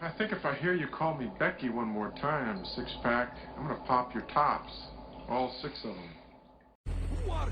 I think if I hear you call me Becky one more time, six-pack, I'm gonna pop your tops. All six of them. Who are you?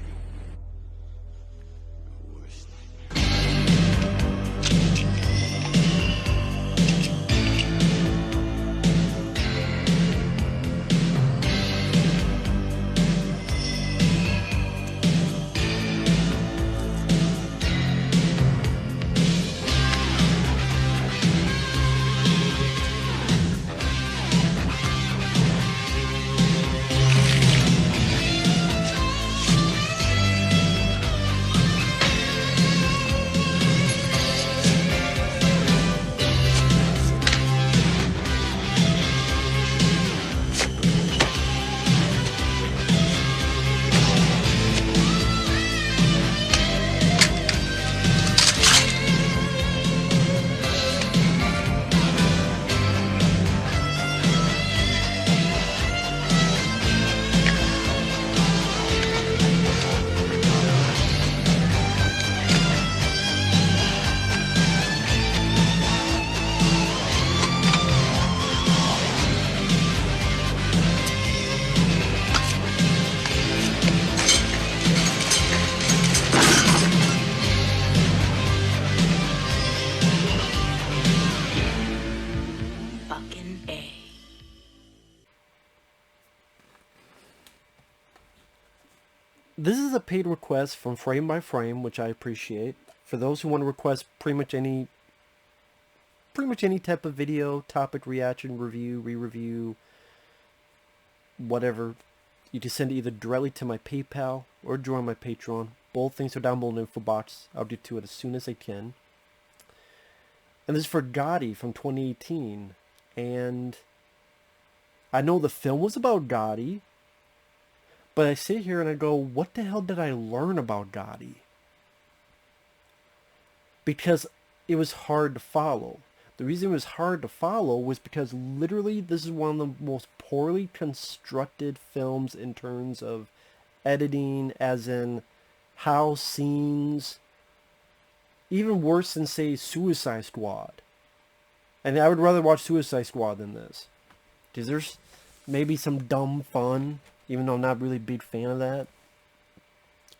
This is a paid request from Frame by Frame, which I appreciate. For those who want to request pretty much any type of video, topic, reaction, review, re-review, whatever, you can send it either directly to my PayPal or join my Patreon. Both things are down below in the info box. I'll get to it as soon as I can. And this is for Gotti from 2018. And I know the film was about Gotti, but I sit here and I go, what the hell did I learn about Gotti? Because it was hard to follow. The reason it was hard to follow was because literally this is one of the most poorly constructed films in terms of editing, as in how scenes, even worse than, say, Suicide Squad. And I would rather watch Suicide Squad than this. Because there's maybe some dumb fun, even though I'm not really a big fan of that.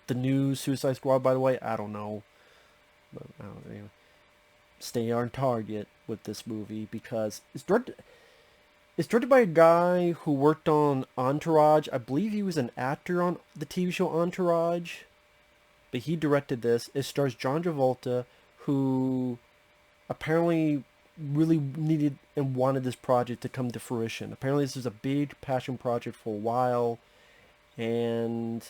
The new Suicide Squad, by the way, I don't know. But I don't know, anyway. Stay on target with this movie because it's directed by a guy who worked on Entourage. I believe he was an actor on the TV show Entourage. But he directed this. It stars John Travolta, who apparently really needed and wanted this project to come to fruition. Apparently this is a big passion project for a while, and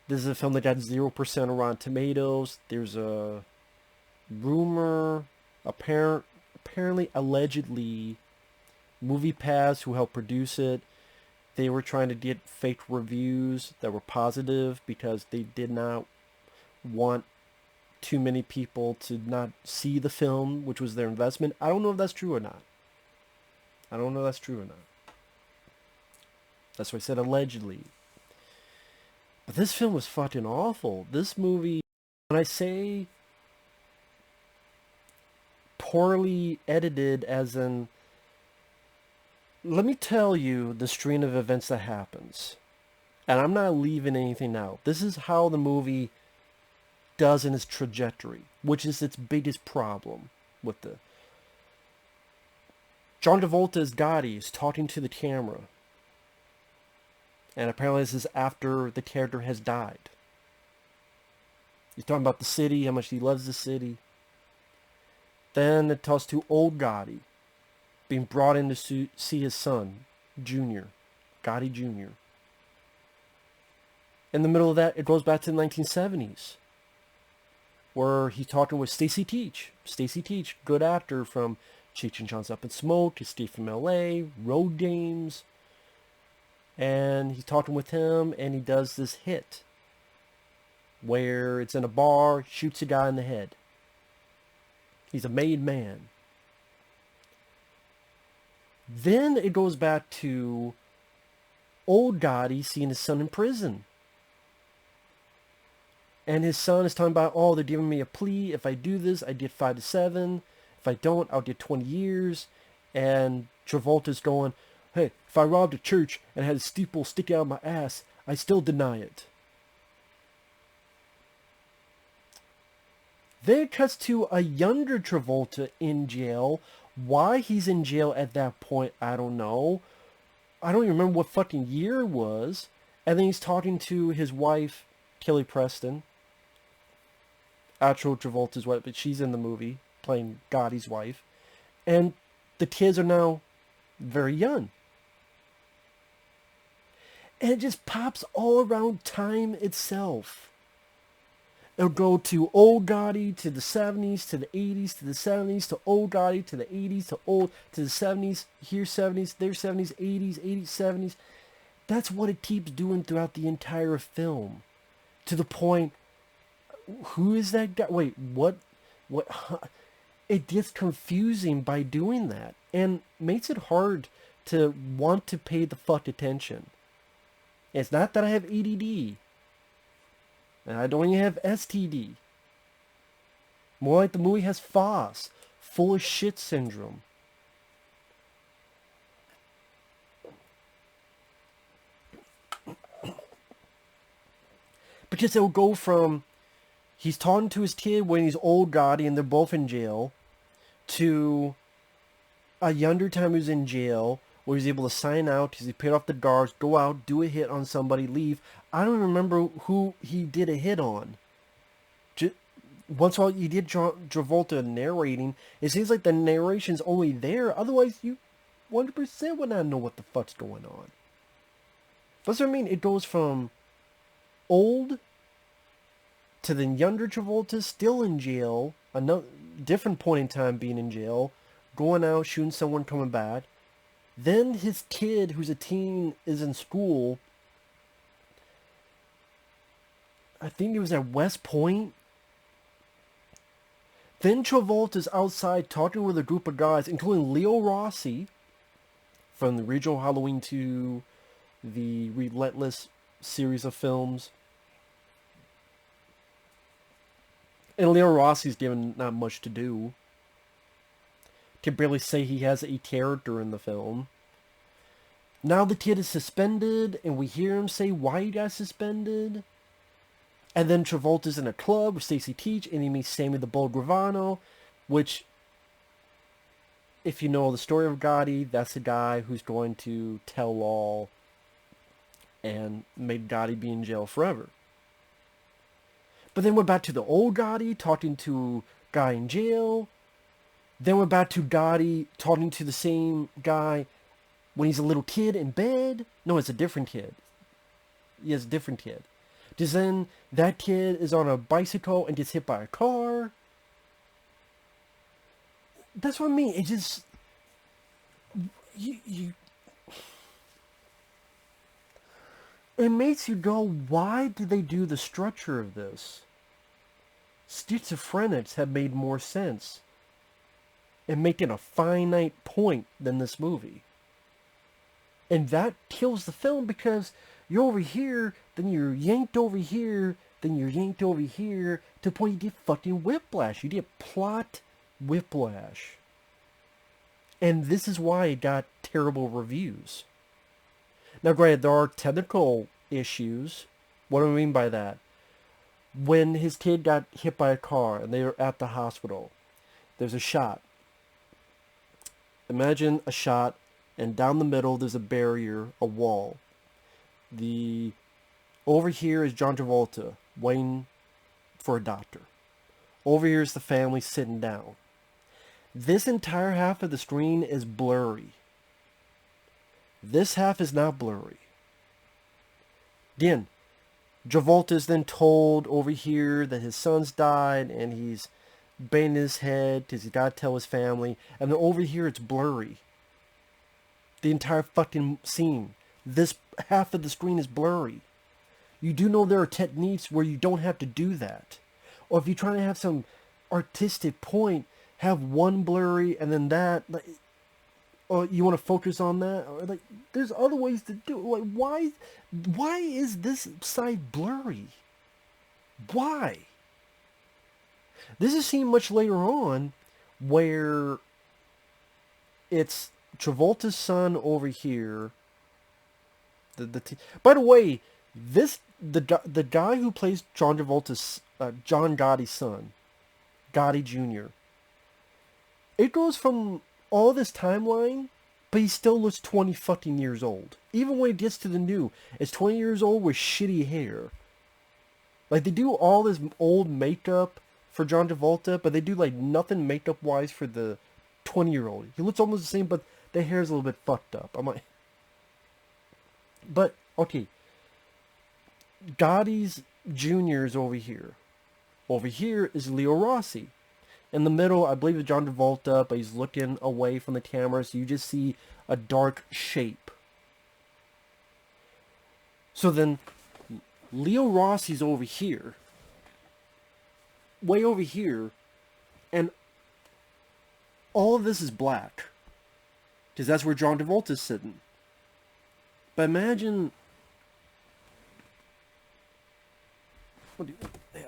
this is a film that got 0% on Rotten Tomatoes. There's a rumor, apparently, allegedly, MoviePass, who helped produce it, they were trying to get fake reviews that were positive because they did not want too many people to not see the film, which was their investment. I don't know if that's true or not. That's why I said allegedly. But this film was fucking awful. This movie, when I say poorly edited, as in, let me tell you the string of events that happens. And I'm not leaving anything out. This is how the movie does in its trajectory, which is its biggest problem with the... John Travolta as Gotti is talking to the camera. And apparently this is after the character has died. He's talking about the city, how much he loves the city. Then it talks to old Gotti being brought in to see his son, Junior, Gotti Jr. In the middle of that, it goes back to the 1970s, where he's talking with Stacy Teach. Stacy Teach, good actor from Cheech and Chong's Up in Smoke, Escape from L.A., Road Games. And he's talking with him, and he does this hit where it's in a bar, shoots a guy in the head. He's a made man. Then it goes back to old Gotti seeing his son in prison. And his son is talking about, oh, they're giving me a plea. If I do this, I get 5 to 7. If I don't, I'll get 20 years. And Travolta's going, hey, if I robbed a church and had a steeple stick out of my ass, I still deny it. Then it cuts to a younger Travolta in jail. Why he's in jail at that point, I don't know. I don't even remember what fucking year it was. And then he's talking to his wife, Kelly Preston. Actual Travolta's wife, but she's in the movie, playing Gotti's wife. And the kids are now very young. And it just pops all around time itself. It'll go to old Gotti, to the 70s, to the 80s, to the 70s, to old Gotti, to the 80s, to the 70s, here 70s, there 70s, 80s, 80s, 70s. That's what it keeps doing throughout the entire film. To the point, who is that guy? Wait, what? It gets confusing by doing that. And makes it hard to want to pay the fuck attention. It's not that I have ADD. And I don't even have STD. More like the movie has FOSS, full of shit syndrome. Because it'll go from he's talking to his kid when he's old Gotti and they're both in jail, to a younger time he was in jail where he's able to sign out because he paid off the guards, go out, do a hit on somebody, leave. I don't remember who he did a hit on. Once in a while, you did John Travolta narrating. It seems like the narration's only there. Otherwise, you 100% would not know what the fuck's going on. That's what I mean. It goes from old to the younger Travolta still in jail. Another different point in time being in jail. Going out, shooting someone, coming back. Then his kid, who's a teen, is in school. I think he was at West Point. Then Travolta's outside talking with a group of guys, including Leo Rossi from the original Halloween 2, the Relentless series of films. And Leo Rossi's given not much to do. Can barely say he has a character in the film. Now the kid is suspended, and we hear him say why he got suspended. And then Travolta's in a club with Stacy Teach, and he meets Sammy the Bull Gravano, which, if you know the story of Gotti, that's the guy who's going to tell all and make Gotti be in jail forever. But then we're back to the old Gotti talking to guy in jail. Then we're back to Gotti talking to the same guy when he's a little kid in bed. No, it's a different kid. Yes, a different kid. Because then that kid is on a bicycle and gets hit by a car. That's what I mean. It just... It makes you go, why did they do the structure of this? Schizophrenics have made more sense and making a finite point than this movie. And that kills the film because you're over here, then you're yanked over here, then you're yanked over here, to the point you get fucking whiplash. You get plot whiplash. And this is why it got terrible reviews. Now granted, there are technical issues. What do I mean by that? When his kid got hit by a car and they were at the hospital, there's a shot. Imagine a shot, and down the middle there's a barrier, a wall. Over here is John Travolta waiting for a doctor. Over here is the family sitting down. This entire half of the screen is blurry. This half is not blurry. Again, Travolta is then told over here that his son's died and he's banging his head because he's got to tell his family. And then over here it's blurry. The entire fucking scene. This half of the screen is blurry. You do know there are techniques where you don't have to do that. Or if you're trying to have some artistic point, have one blurry and then that. Or you want to focus on that. Or like, there's other ways to do it. Like, why is this side blurry? Why? This is seen much later on where it's Travolta's son over here. By the way, the guy who plays John Travolta's John Gotti's son, Gotti Jr. It goes from all this timeline, but he still looks 20 fucking years old. Even when it gets to the new, it's 20 years old with shitty hair. Like, they do all this old makeup for John Travolta, but they do, like, nothing makeup-wise for the 20-year-old. He looks almost the same, but the hair's a little bit fucked up. I'm like... But, okay. Gotti's Jr. is over here. Over here is Leo Rossi. In the middle, I believe, is John Travolta, but he's looking away from the camera, so you just see a dark shape. So then, Leo Rossi's over here. Way over here. And all of this is black. Because that's where John Travolta's sitting. But imagine...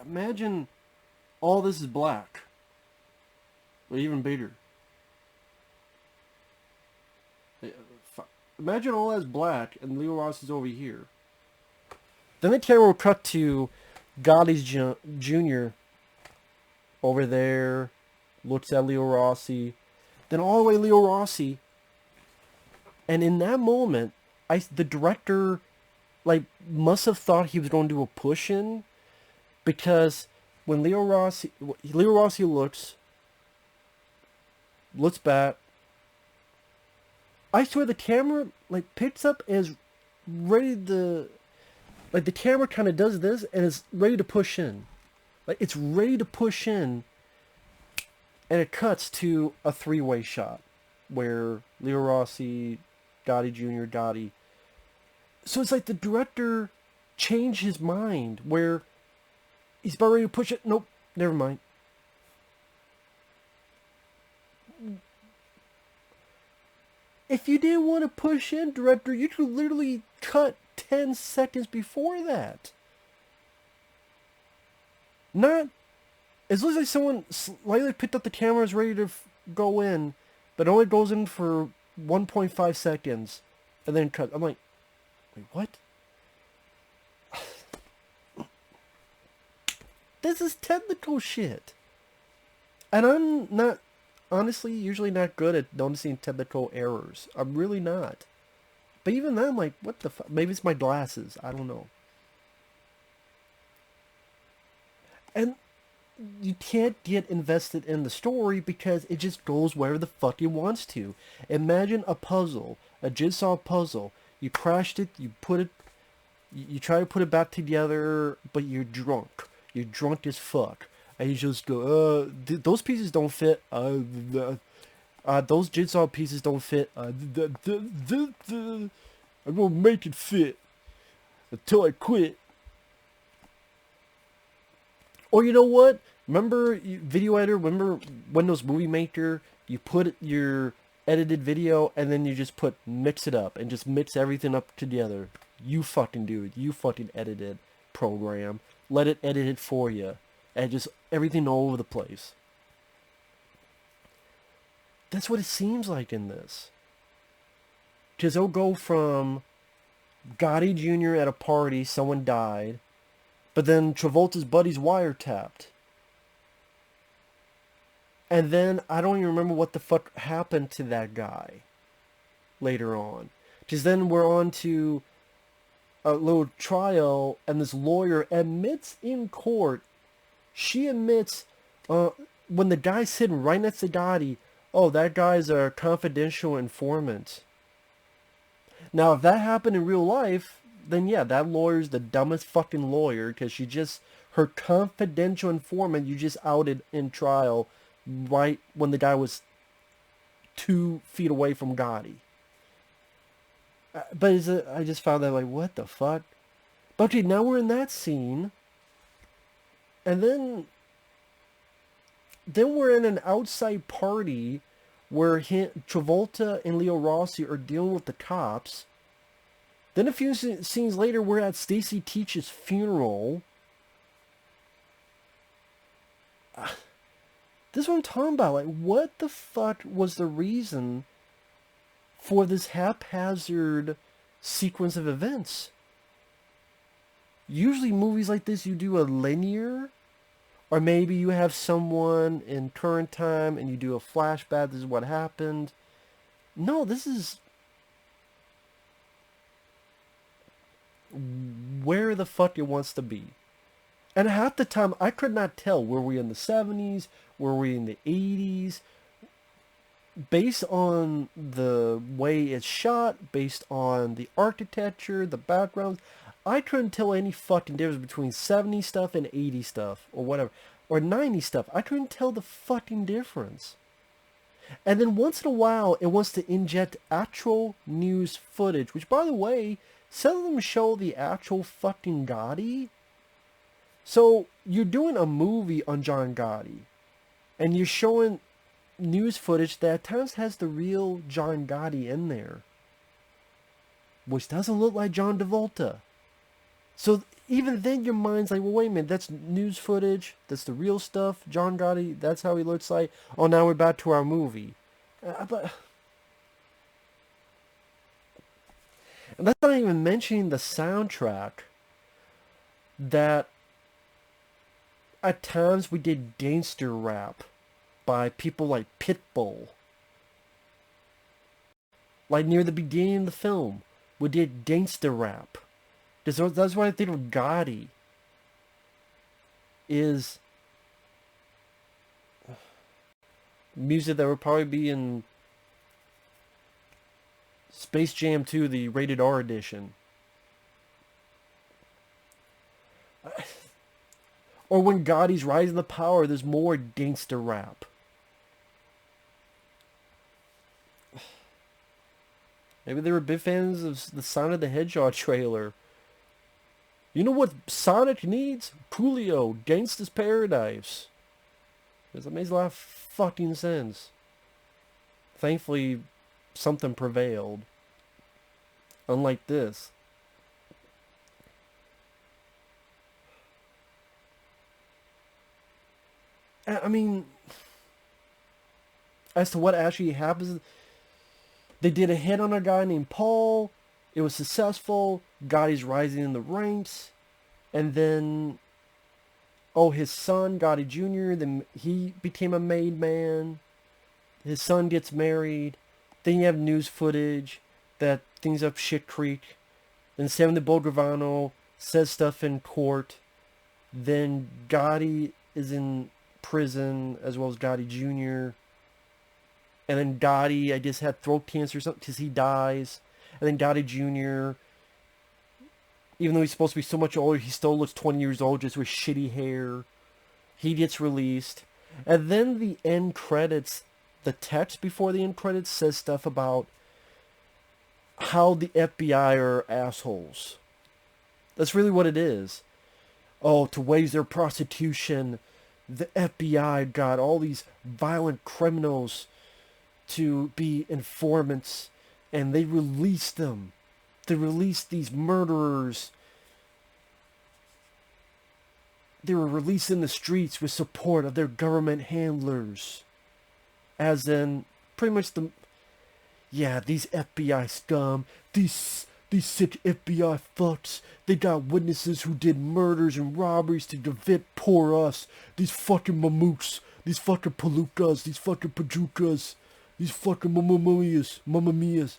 Imagine all this is black. Or even bigger. Imagine all that's black and Leo Rossi's over here. Then the camera will cut to Gotti's Jr. over there. Looks at Leo Rossi. Then all the way Leo Rossi. And in that moment, the director must have thought he was going to do a push-in. Because when Leo Rossi looks back, I swear the camera picks up and is ready to, the camera kind of does this and is ready to push in. It's ready to push in, and it cuts to a three-way shot where Leo Rossi, Gotti Jr., Gotti. So it's like the director changed his mind where he's about ready to push it. Nope, never mind. If you didn't want to push in, director, you could literally cut 10 seconds before that. Not... It looks like someone slightly picked up the camera, is ready to go in, but it only goes in for 1.5 seconds, and then cut. I'm like, wait, what? This is technical shit. And I'm not... honestly, usually not good at noticing technical errors. I'm really not. But even then, I'm like, what the fuck? Maybe it's my glasses. I don't know. And you can't get invested in the story because it just goes wherever the fuck it wants to. Imagine a puzzle, a jigsaw puzzle. You crashed it, you put it, you try to put it back together, but you're drunk. You're drunk as fuck. And you just go, those pieces don't fit. Those jigsaw pieces don't fit. I'm gonna make it fit until I quit. Or you know what? Remember Video Editor? Remember Windows Movie Maker? You put your edited video and then you just mix it up and just mix everything up together. You fucking do it. You fucking edited program. Let it edit it for you. And just everything all over the place. That's what it seems like in this. Because it'll go from Gotti Jr. at a party, someone died, but then Travolta's buddy's wiretapped. And then I don't even remember what the fuck happened to that guy later on. Because then we're on to a little trial, and this lawyer admits in court. She admits, when the guy's sitting right next to Gotti, oh, that guy's a confidential informant. Now, if that happened in real life, then yeah, that lawyer's the dumbest fucking lawyer, because her confidential informant, you just outed in trial right when the guy was 2 feet away from Gotti. But I just found that what the fuck? But okay, now we're in that scene. And then we're in an outside party where Travolta and Leo Rossi are dealing with the cops. Then a few scenes later, we're at Stacy Teach's funeral. This is what I'm talking about. Like, what the fuck was the reason for this haphazard sequence of events? Usually movies like this, you do a linear, or maybe you have someone in current time and you do a flashback, this is what happened. No, this is where the fuck it wants to be. And half the time, I could not tell, were we in the 70s, were we in the 80s, based on the way it's shot, based on the architecture, the backgrounds. I couldn't tell any fucking difference between 70s stuff and 80s stuff, or whatever, or 90s stuff. I couldn't tell the fucking difference. And then once in a while, it wants to inject actual news footage, which, by the way, some of them show the actual fucking Gotti. So you're doing a movie on John Gotti, and you're showing news footage that at times has the real John Gotti in there, which doesn't look like John Travolta. So even then your mind's like, well, wait a minute, that's news footage, that's the real stuff, John Gotti, that's how he looks like. Oh, now we're back to our movie. But and that's not even mentioning the soundtrack that at times we did gangster rap by people like Pitbull. Like near the beginning of the film, we did gangster rap. That's why I think of Gotti is music that would probably be in Space Jam 2, the rated R edition. Or when Gotti's rising to power, there's more gangster rap. Maybe they were big fans of the Sonic the Hedgehog trailer. You know what Sonic needs? Coolio, Gangsta's Paradise. Because it makes a lot of fucking sense. Thankfully, something prevailed. Unlike this. I mean, as to what actually happens, they did a hit on a guy named Paul. It was successful. Gotti's rising in the ranks. And then, oh, his son, Gotti Jr., then he became a made man. His son gets married. Then you have news footage that things up shit creek. Then Sam de Bogravano says stuff in court. Then Gotti is in prison, as well as Gotti Jr. And then Gotti, I guess, had throat cancer or something, because he dies. And then Gotti Jr., even though he's supposed to be so much older, he still looks 20 years old, just with shitty hair. He gets released. And then the end credits, the text before the end credits says stuff about how the FBI are assholes. That's really what it is. Oh, to wage their prostitution, the FBI got all these violent criminals to be informants, and they released them. They released these murderers. They were released in the streets with support of their government handlers. As in, pretty much these FBI scum, these sick FBI fucks, they got witnesses who did murders and robberies to convict poor us. These fucking mamooks, these fucking palookas, these fucking pajukas, these fucking mamma mias.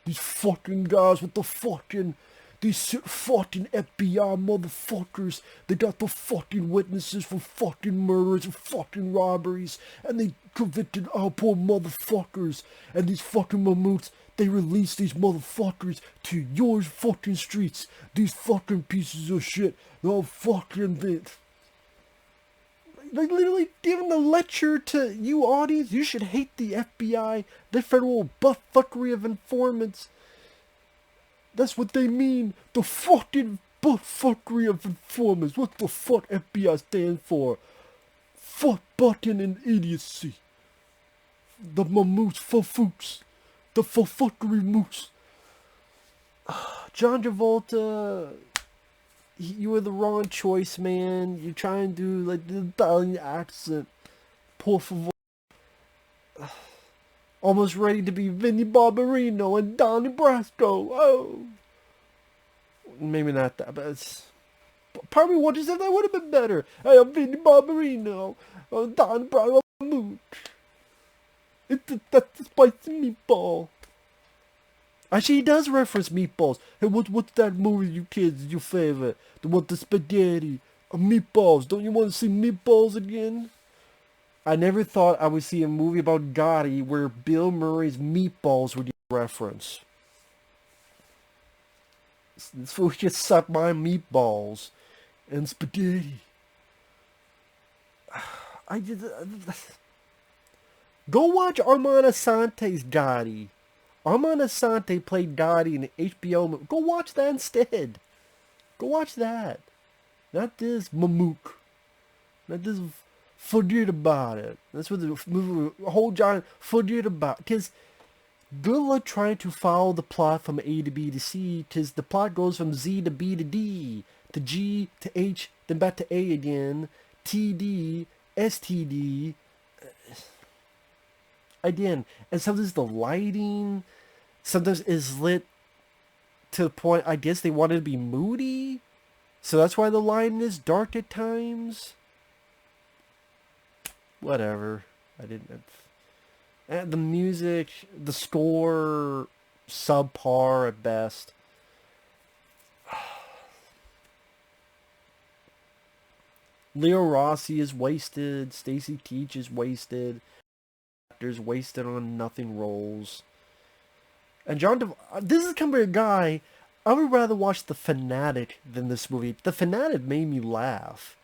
These fucking guys with the fucking, these fucking FBI motherfuckers, they got the fucking witnesses for fucking murders and fucking robberies, and they convicted our poor motherfuckers, and these fucking mamoots, they released these motherfuckers to your fucking streets, these fucking pieces of shit, they're fucking, like literally giving a lecture to you audience. You should hate the FBI, the federal buttfuckery of informants. That's what they mean. The fucking buttfuckery of informants. What the fuck FBI stand for? Fuck button and idiocy. The mamoots fufooks. The fuckery moose. John Travolta, you were the wrong choice, man. You try and do like the Italian accent. por favor. Almost ready to be Vinnie Barbarino and Donnie Brasco. Oh. Maybe not that, but it's... Part of me wonders if that would have been better. Hey, I'm Vinnie Barbarino. Donnie Brasco. That's the spicy meatball. Actually, he does reference meatballs. Hey, what's that movie you kids is your favorite? The one with the spaghetti. Meatballs. Don't you want to see meatballs again? I never thought I would see a movie about Gotti where Bill Murray's meatballs would get referenced. This fool just sucked my meatballs and spaghetti. I did. Go watch Armand Asante's Gotti. Armand Asante played Gotti in the HBO movie. Go watch that instead. Go watch that. Not this Mamook. Not this forget about it. That's what the movie, whole giant forget about. Because good luck trying to follow the plot from A to B to C. Because the plot goes from Z to B to D. To G to H. Then back to A again. TD. STD. Again. And sometimes the lighting sometimes is lit to the point, I guess they wanted to be moody. So that's why the lighting is dark at times. Whatever. I didn't... And the music, the score, subpar at best. Leo Rossi is wasted. Stacy Keach is wasted. Actors wasted on nothing roles. And this is coming from a guy, I would rather watch The Fanatic than this movie. The Fanatic made me laugh.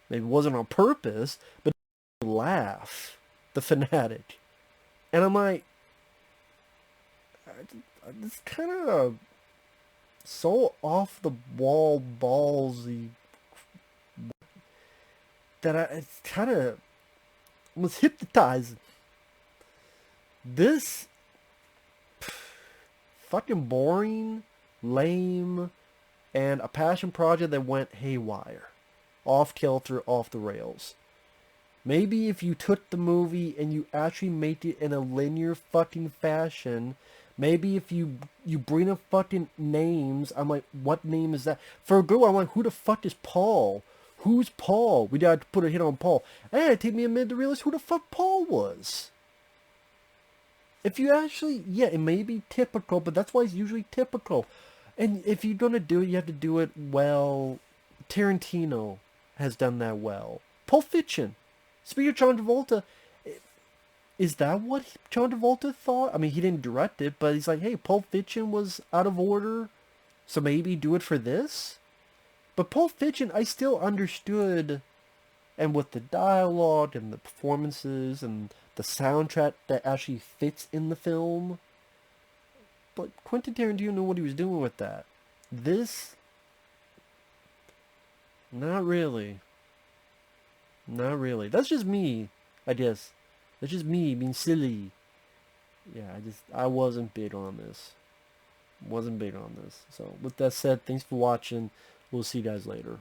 Maybe it wasn't on purpose, but it made me laugh. The Fanatic. And I'm like, it's kind of so off the wall ballsy that it's kind of was hypnotizing. This fucking boring, lame, and a passion project that went haywire, off kilter, off the rails. Maybe if you took the movie and you actually made it in a linear fucking fashion, maybe if you bring up fucking names, I'm like, what name is that? For a girl, I'm like, who the fuck is Paul? Who's Paul? We gotta put a hit on Paul. And it took me a minute to realize who the fuck Paul was. If you actually, yeah, it may be typical, but that's why it's usually typical. And if you're gonna do it, you have to do it well. Tarantino has done that well. Pulp Fiction. Speaking of John Travolta, is that what John Travolta thought? I mean, he didn't direct it, but he's like, hey, Pulp Fiction was out of order, so maybe do it for this? But Pulp Fiction, I still understood, and with the dialogue and the performances and the soundtrack that actually fits in the film. But Quentin Tarantino knew what he was doing with that. This, not really. Not really. That's just me, I guess. That's just me being silly. Yeah, I wasn't big on this. Wasn't big on this. So, with that said, thanks for watching. We'll see you guys later.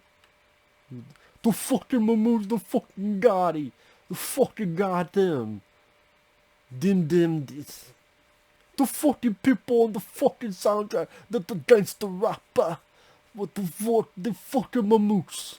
The fucking Mamoos, the fucking Gotti. The fucking goddamn. The fucking people on the fucking soundtrack. The gangster rapper. What the fuck? The fucking Mamoos.